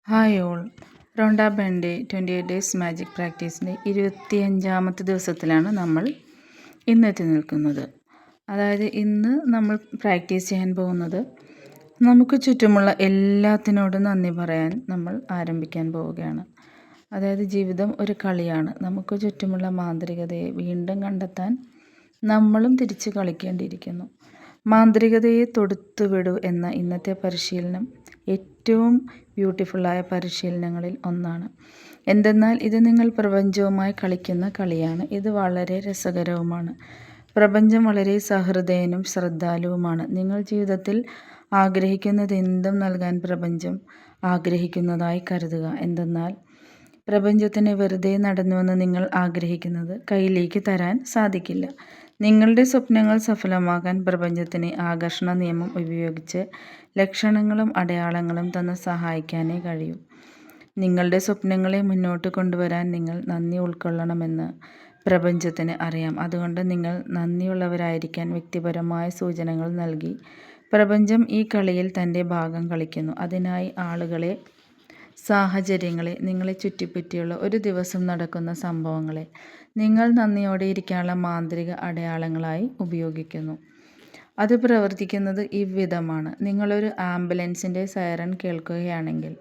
Hi all. Rhonda ബെൻ്റെ 28 days magic പ്രാക്ടീസിൻ്റെ 25ാമത്തെ ദിവസത്തിലാണ് നമ്മൾ ഇന്നെത്തി നിൽക്കുന്നത്. അതായത് ഇന്ന് നമ്മൾ പ്രാക്ടീസ് ചെയ്യാൻ പോകുന്നത് നമുക്ക് ചുറ്റുമുള്ള എല്ലാത്തിനോടും നന്ദി പറയാൻ നമ്മൾ ആരംഭിക്കാൻ പോവുകയാണ്. അതായത് ജീവിതം ഒരു കളിയാണ്. നമുക്ക് ചുറ്റുമുള്ള മാന്ത്രികതയെ വീണ്ടും കണ്ടെത്താൻ നമ്മളും തിരിച്ച് കളിക്കേണ്ടിയിരിക്കുന്നു. മാന്ത്രികതയെ തൊടുത്തുവിടൂ എന്ന ഇന്നത്തെ പരിശീലനം ഏറ്റവും ബ്യൂട്ടിഫുള്ളായ പരിശീലനങ്ങളിൽ ഒന്നാണ്. എന്തെന്നാൽ ഇത് നിങ്ങൾ പ്രപഞ്ചവുമായി കളിക്കുന്ന കളിയാണ്. ഇത് വളരെ രസകരവുമാണ്. പ്രപഞ്ചം വളരെ സഹൃദയനും ശ്രദ്ധാലുവുമാണ്. നിങ്ങൾ ജീവിതത്തിൽ ആഗ്രഹിക്കുന്നതെന്തും നൽകാൻ പ്രപഞ്ചം ആഗ്രഹിക്കുന്നതായി കരുതുക. എന്തെന്നാൽ പ്രപഞ്ചത്തിന് വെറുതെ നടന്നുവെന്ന് നിങ്ങൾ ആഗ്രഹിക്കുന്നത് കയ്യിലേക്ക് തരാൻ സാധിക്കില്ല. നിങ്ങളുടെ സ്വപ്നങ്ങൾ സഫലമാക്കാൻ പ്രപഞ്ചത്തിന് ആകർഷണ നിയമം ഉപയോഗിച്ച് ലക്ഷണങ്ങളും അടയാളങ്ങളും തന്ന് സഹായിക്കാനേ കഴിയൂ. നിങ്ങളുടെ സ്വപ്നങ്ങളെ മുന്നോട്ട് കൊണ്ടുവരാൻ നിങ്ങൾ നന്ദി ഉൾക്കൊള്ളണമെന്ന് പ്രപഞ്ചത്തിന് അറിയാം. അതുകൊണ്ട് നിങ്ങൾ നന്ദിയുള്ളവരായിരിക്കാൻ വ്യക്തിപരമായ സൂചനകൾ നൽകി പ്രപഞ്ചം ഈ കളിയിൽ തൻ്റെ ഭാഗം കളിക്കുന്നു. അതിനായി ആളുകളെ, സാഹചര്യങ്ങളെ, നിങ്ങളെ ചുറ്റിപ്പറ്റിയുള്ള ഒരു ദിവസം നടക്കുന്ന സംഭവങ്ങളെ നിങ്ങൾ നന്ദിയോടെ ഇരിക്കാനുള്ള മാന്ത്രിക അടയാളങ്ങളായി ഉപയോഗിക്കുന്നു. അത് പ്രവർത്തിക്കുന്നത് ഇவ்விധമാണ്. നിങ്ങളൊരു ആംബുലൻസിൻ്റെ സൈറൺ കേൾക്കുകയാണെങ്കിൽ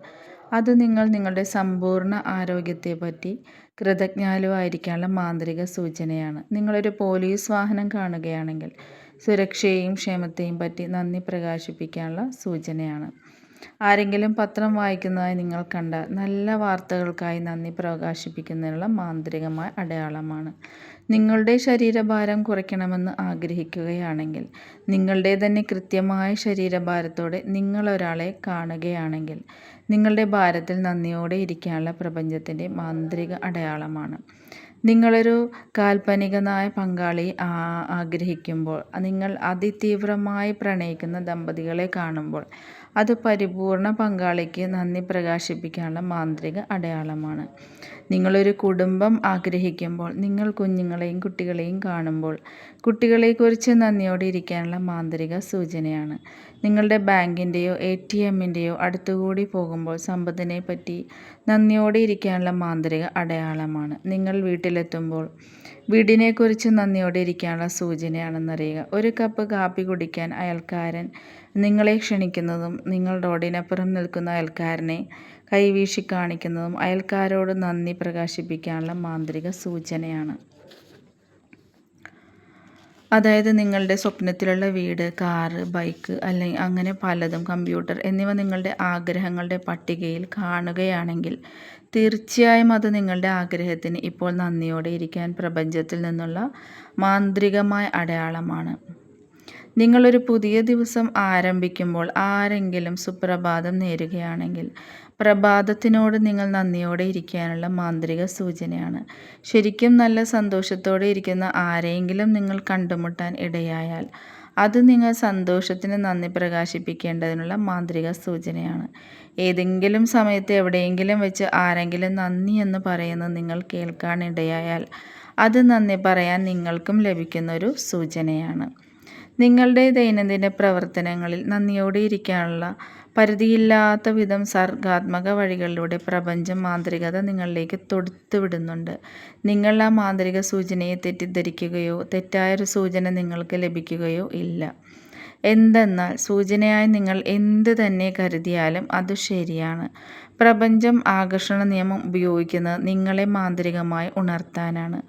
അത് നിങ്ങൾ നിങ്ങളുടെ സമ്പൂർണ്ണ ആരോഗ്യത്തെപ്പറ്റി കൃതജ്ഞാലുവായിരിക്കാനുള്ള മാന്ത്രിക സൂചനയാണ്. നിങ്ങളൊരു പോലീസ് വാഹനം കാണുകയാണെങ്കിൽ സുരക്ഷയെയും ക്ഷേമത്തെയും പറ്റി നന്ദി പ്രകാശിപ്പിക്കാനുള്ള സൂചനയാണ്. ആരെങ്കിലും പത്രം വായിക്കുന്നതായി നിങ്ങൾ കണ്ടാൽ നല്ല വാർത്തകൾക്കായി നന്ദി പ്രകാശിപ്പിക്കുന്നതിനുള്ള മാന്ത്രികമായ അടയാളമാണ്. നിങ്ങളുടെ ശരീരഭാരം കുറയ്ക്കണമെന്ന് ആഗ്രഹിക്കുകയാണെങ്കിൽ, നിങ്ങളുടെ തന്നെ കൃത്യമായ ശരീരഭാരത്തോടെ നിങ്ങളൊരാളെ കാണുകയാണെങ്കിൽ നിങ്ങളുടെ ഭാരത്തിൽ നന്ദിയോടെ ഇരിക്കാനുള്ള പ്രപഞ്ചത്തിൻ്റെ മാന്ത്രിക അടയാളമാണ്. നിങ്ങളൊരു കാൽപ്പനികനായ പങ്കാളിയെ ആഗ്രഹിക്കുമ്പോൾ, നിങ്ങൾ അതിതീവ്രമായി പ്രണയിക്കുന്ന ദമ്പതികളെ കാണുമ്പോൾ അത് പരിപൂർണ പങ്കാളിക്ക് നന്ദി പ്രകാശിപ്പിക്കാനുള്ള മാന്ത്രിക അടയാളമാണ്. നിങ്ങളൊരു കുടുംബം ആഗ്രഹിക്കുമ്പോൾ, നിങ്ങൾ കുഞ്ഞുങ്ങളെയും കുട്ടികളെയും കാണുമ്പോൾ കുട്ടികളെക്കുറിച്ച് നന്ദിയോടെ ഇരിക്കാനുള്ള മാന്ത്രിക സൂചനയാണ്. നിങ്ങളുടെ ബാങ്കിൻ്റെയോ ATMൻ്റെയോ അടുത്തുകൂടി പോകുമ്പോൾ സമ്പത്തിനെ പറ്റി നന്ദിയോടെ ഇരിക്കാനുള്ള മാന്ത്രിക അടയാളമാണ്. നിങ്ങൾ വീട്ടിലെത്തുമ്പോൾ വീടിനെക്കുറിച്ച് നന്ദിയോടെ ഇരിക്കാനുള്ള സൂചനയാണെന്നറിയുക. ഒരു കപ്പ് കാപ്പി കുടിക്കാൻ അയൽക്കാരൻ നിങ്ങളെ ക്ഷണിക്കുന്നതും നിങ്ങൾ റോഡിനപ്പുറം നിൽക്കുന്ന അയൽക്കാരനെ കൈവീശി കാണിക്കുന്നതും അയൽക്കാരോട് നന്ദി പ്രകാശിപ്പിക്കാനുള്ള മാന്ത്രിക സൂചനയാണ്. അതായത് നിങ്ങളുടെ സ്വപ്നത്തിലുള്ള വീട്, കാറ്, ബൈക്ക് അല്ലെങ്കിൽ അങ്ങനെ പലതും, കമ്പ്യൂട്ടർ എന്നിവ നിങ്ങളുടെ ആഗ്രഹങ്ങളുടെ പട്ടികയിൽ കാണുകയാണെങ്കിൽ തീർച്ചയായും അത് നിങ്ങളുടെ ആഗ്രഹത്തിന് ഇപ്പോൾ നന്ദിയോടെ ഇരിക്കാൻ പ്രപഞ്ചത്തിൽ നിന്നുള്ള മാന്ത്രികമായ അടയാളമാണ്. നിങ്ങളൊരു പുതിയ ദിവസം ആരംഭിക്കുമ്പോൾ ആരെങ്കിലും സുപ്രഭാതം നേരുകയാണെങ്കിൽ പ്രഭാതത്തിനോട് നിങ്ങൾ നന്ദിയോടെ ഇരിക്കാനുള്ള മാന്ത്രിക സൂചനയാണ്. ശരിക്കും നല്ല സന്തോഷത്തോടെ ഇരിക്കുന്ന ആരെയെങ്കിലും നിങ്ങൾ കണ്ടുമുട്ടാൻ ഇടയായാൽ അത് നിങ്ങൾ സന്തോഷത്തിന് നന്ദി പ്രകാശിപ്പിക്കേണ്ടതിനുള്ള മാന്ത്രിക സൂചനയാണ്. ഏതെങ്കിലും സമയത്ത് എവിടെയെങ്കിലും വെച്ച് ആരെങ്കിലും നന്ദി എന്ന് പറയുന്നത് നിങ്ങൾ കേൾക്കാനിടയായാൽ അത് നന്ദി പറയാൻ നിങ്ങൾക്കും ലഭിക്കുന്ന ഒരു സൂചനയാണ്. നിങ്ങളുടെ ദൈനംദിന പ്രവർത്തനങ്ങളിൽ നന്ദിയോടെ ഇരിക്കാനുള്ള പരിധിയില്ലാത്ത വിധം സർഗാത്മക വഴികളിലൂടെ പ്രപഞ്ചം മാന്ത്രികത നിങ്ങളിലേക്ക് തൊടുത്തുവിടുന്നുണ്ട്. നിങ്ങൾ ആ മാന്ത്രിക സൂചനയെ തെറ്റിദ്ധരിക്കുകയോ തെറ്റായൊരു സൂചന നിങ്ങൾക്ക് ലഭിക്കുകയോ ഇല്ല. എന്തെന്നാൽ സൂചനയായി നിങ്ങൾ എന്ത് തന്നെ കരുതിയാലും അത് ശരിയാണ്. പ്രപഞ്ചം ആകർഷണ നിയമം ഉപയോഗിക്കുന്നത് നിങ്ങളെ മാന്ത്രികമായി ഉണർത്താനാണ്.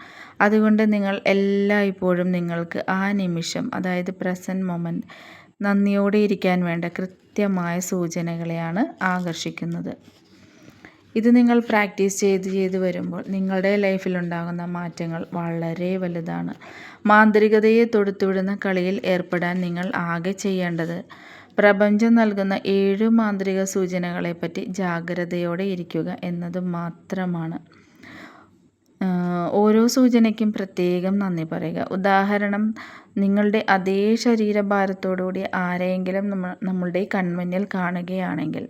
അതുകൊണ്ട് നിങ്ങൾ എല്ലായ്പ്പോഴും നിങ്ങൾക്ക് ആ നിമിഷം, അതായത് പ്രസൻറ്റ് മൊമെൻറ്റ്, നന്ദിയോടെ ഇരിക്കാൻ വേണ്ട കൃത്യമായ സൂചനകളെയാണ് ആകർഷിക്കുന്നത്. ഇത് നിങ്ങൾ പ്രാക്ടീസ് ചെയ്ത് വരുമ്പോൾ നിങ്ങളുടെ ലൈഫിലുണ്ടാകുന്ന മാറ്റങ്ങൾ വളരെ വലുതാണ്. മാന്ത്രികതയെ തൊടുത്തുവിടുന്ന കളിയിൽ ഏർപ്പെടാൻ നിങ്ങൾ ആകെ ചെയ്യേണ്ടത് പ്രപഞ്ചം നൽകുന്ന 7 മാന്ത്രിക സൂചനകളെപ്പറ്റി ജാഗ്രതയോടെ ഇരിക്കുക എന്നത് മാത്രമാണ്. ഓരോ സൂചനയ്ക്കും പ്രത്യേകം നന്ദി പറയുക. ഉദാഹരണം, നിങ്ങളുടെ അതേ ശരീരഭാരത്തോടുകൂടി ആരെയെങ്കിലും നമ്മളുടെ കൺമുന്നിൽ കാണുകയാണെങ്കിൽ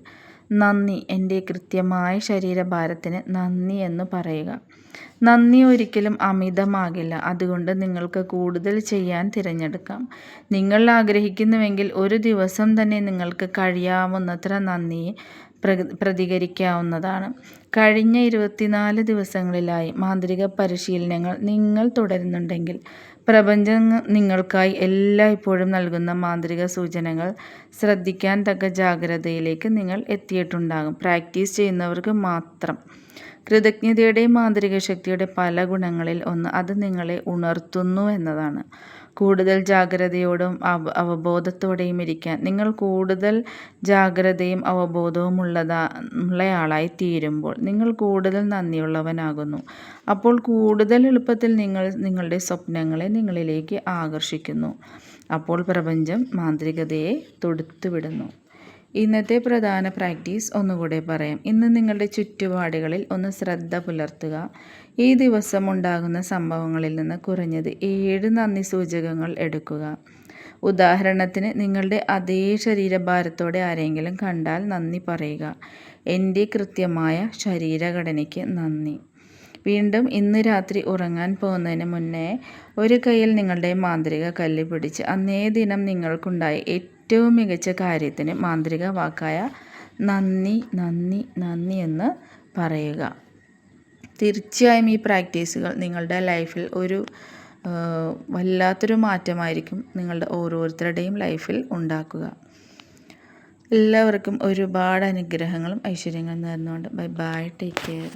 നന്ദി, എൻ്റെ കൃത്യമായ ശരീരഭാരത്തിന് നന്ദി എന്ന് പറയുക. നന്ദി ഒരിക്കലും അമിതമാകില്ല. അതുകൊണ്ട് നിങ്ങൾക്ക് കൂടുതൽ ചെയ്യാൻ തിരഞ്ഞെടുക്കാം. നിങ്ങൾ ആഗ്രഹിക്കുന്നുവെങ്കിൽ ഒരു ദിവസം തന്നെ നിങ്ങൾക്ക് കഴിയാവുന്നത്ര നന്ദിയെ പ്രതികരിക്കാവുന്നതാണ്. കഴിഞ്ഞ 24 ദിവസങ്ങളിലായി മാന്ത്രിക പരിശീലനങ്ങൾ നിങ്ങൾ തുടരുന്നുണ്ടെങ്കിൽ പ്രപഞ്ചം നിങ്ങൾക്കായി എല്ലായ്പ്പോഴും നൽകുന്ന മാന്ത്രിക സൂചനകൾ ശ്രദ്ധിക്കാൻ തക്ക ജാഗ്രതയിലേക്ക് നിങ്ങൾ എത്തിയിട്ടുണ്ടാകും. പ്രാക്ടീസ് ചെയ്യുന്നവർക്ക് മാത്രം. കൃതജ്ഞതയുടെയും മാന്ത്രിക ശക്തിയുടെ പല ഗുണങ്ങളിൽ ഒന്ന് അത് നിങ്ങളെ ഉണർത്തുന്നു എന്നതാണ്. കൂടുതൽ ജാഗ്രതയോടും അവബോധത്തോടെയും ഇരിക്കാൻ നിങ്ങൾ കൂടുതൽ ജാഗ്രതയും അവബോധവും ഉള്ളയാളായി തീരുമ്പോൾ നിങ്ങൾ കൂടുതൽ നന്ദിയുള്ളവനാകുന്നു. അപ്പോൾ കൂടുതൽ എളുപ്പത്തിൽ നിങ്ങൾ നിങ്ങളുടെ സ്വപ്നങ്ങളെ നിങ്ങളിലേക്ക് ആകർഷിക്കുന്നു. അപ്പോൾ പ്രപഞ്ചം മാന്ത്രികതയെ തൊടുത്തുവിടുന്നു. ഇന്നത്തെ പ്രധാന പ്രാക്ടീസ് ഒന്നുകൂടെ പറയാം. ഇന്ന് നിങ്ങളുടെ ചുറ്റുപാടുകളിൽ ഒന്ന് ശ്രദ്ധ പുലർത്തുക. ഈ ദിവസം ഉണ്ടാകുന്ന സംഭവങ്ങളിൽ നിന്ന് കുറഞ്ഞത് 7 നന്ദി സൂചകങ്ങൾ എടുക്കുക. ഉദാഹരണത്തിന്, നിങ്ങളുടെ അതേ ശരീരഭാരത്തോടെ ആരെങ്കിലും കണ്ടാൽ നന്ദി പറയുക. എൻ്റെ കൃത്യമായ ശരീരഘടനയ്ക്ക് നന്ദി. വീണ്ടും ഇന്ന് രാത്രി ഉറങ്ങാൻ പോകുന്നതിന് മുന്നേ ഒരു കയ്യിൽ നിങ്ങളുടെ മാന്ത്രിക കല്ല് പിടിച്ച് അന്നേ ദിനം നിങ്ങൾക്കുണ്ടായ ഏറ്റവും മികച്ച കാര്യത്തിന് മാന്ത്രിക വാക്കായ നന്ദി നന്ദി നന്ദി എന്ന് പറയുക. തീർച്ചയായും ഈ പ്രാക്ടീസുകൾ നിങ്ങളുടെ ലൈഫിൽ ഒരു വല്ലാത്തൊരു മാറ്റമായിരിക്കും നിങ്ങളുടെ ഓരോരുത്തരുടെയും ലൈഫിൽ ഉണ്ടാക്കുക. എല്ലാവർക്കും ഒരുപാട് അനുഗ്രഹങ്ങളും ഐശ്വര്യങ്ങളും നേർന്നുകൊണ്ട് ബൈ ബൈ, ടേക്ക് കെയർ.